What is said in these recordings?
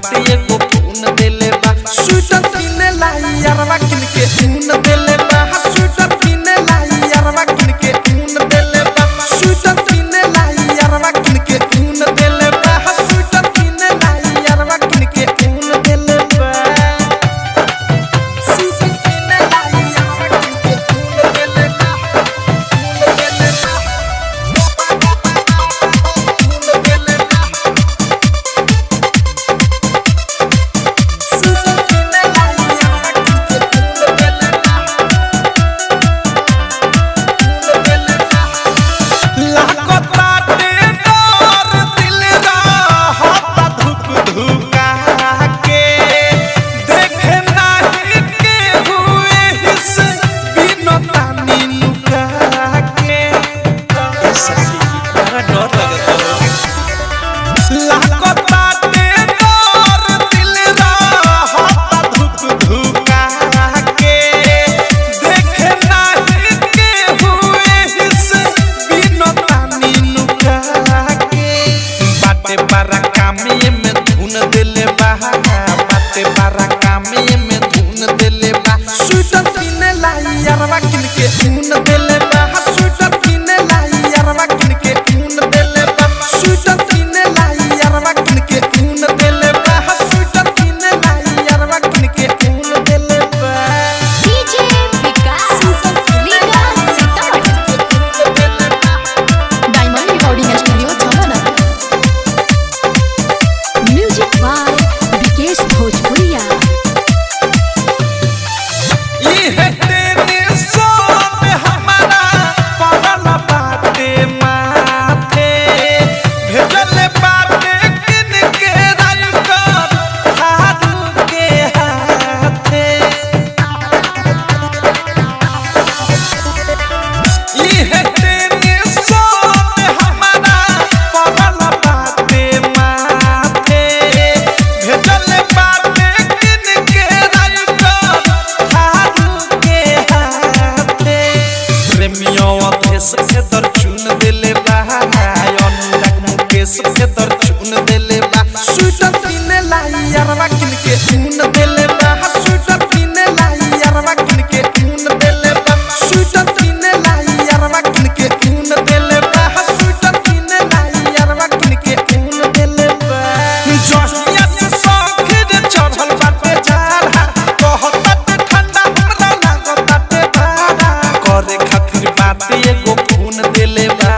बाते एगो फोन देले बा स्वेटर किने लाई यारवा किनके ऊन देले बा स्वेटर किने लाई यारवा किनके ऊन देले बा स्वेटर किने लाई यारवा किनके ऊन देले बा स्वेटर किने लाई यारवा किनके ऊन देले बा स्वेटर किने लाई यारवा किनके ऊन देले बा बारा कामे में धुन देले बा बाते बारा कामे में धुन देले बा स्वेटर किने लाई यारवा किनके ऊन देले बा स्वेटर किने लाई यारवा किनके ऊन देले बा स्वेटर किने लाई यारवा किनके ऊन देले बा स्वेटर किने लाई यारवा किनके ऊन देले बा डीजे विकास लीगा सीतामढ़ी डायमंड रिकॉर्डिंग स्टूडियो छमना म्यूजिक बाय विकेश भोजपुरिया ई है तेरे सोन हमारा पड़ल बाटे माथे भेजल बाटे किनके राइकर हारू के हाथे ई है तेरे सोन हमारा पड़ल बाटे माथे भेजल बाटे किनके राइकर हारू के हाथे प्रेमियों अधेश के दर चुन देले बा अनुराग मुकेश के दर चुन देले बा स्वेटर किने लाई यारवा किनके ऊन देले बा स्वेटर किने लाई यारवा किनके ऊन देले बा स्वेटर किने लाई यारवा किनके ऊन देले बा स्वेटर किने लाई यारवा किनके ऊन देले बा जहिया से सखीर चढ़ल बाटे झाड़ा कहत ठंडा हमरा लागत भाड़ा करे खातिर बात एगो फोन देले बा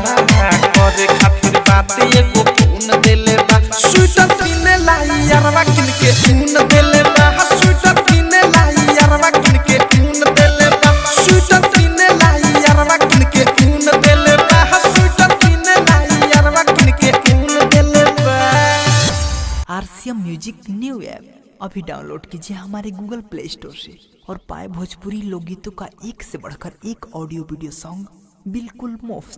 करे खातिर बात एगो फोन देले बा स्वेटर किने लाई यारवा किनके ऊन देले बा स्वेटर किने लाई यारवा किनके ऊन देले बा स्वेटर किने लाई यारवा किनके ऊन देले बा स्वेटर किने लाई यारवा किनके ऊन देले बा आरसीएम म्यूजिक न्यू ऐप अभी डाउनलोड कीजिए हमारे गूगल प्ले स्टोर से और पाए भोजपुरी लोकगीतों का एक से बढ़कर एक ऑडियो वीडियो सॉन्ग बिल्कुल मुफ्त।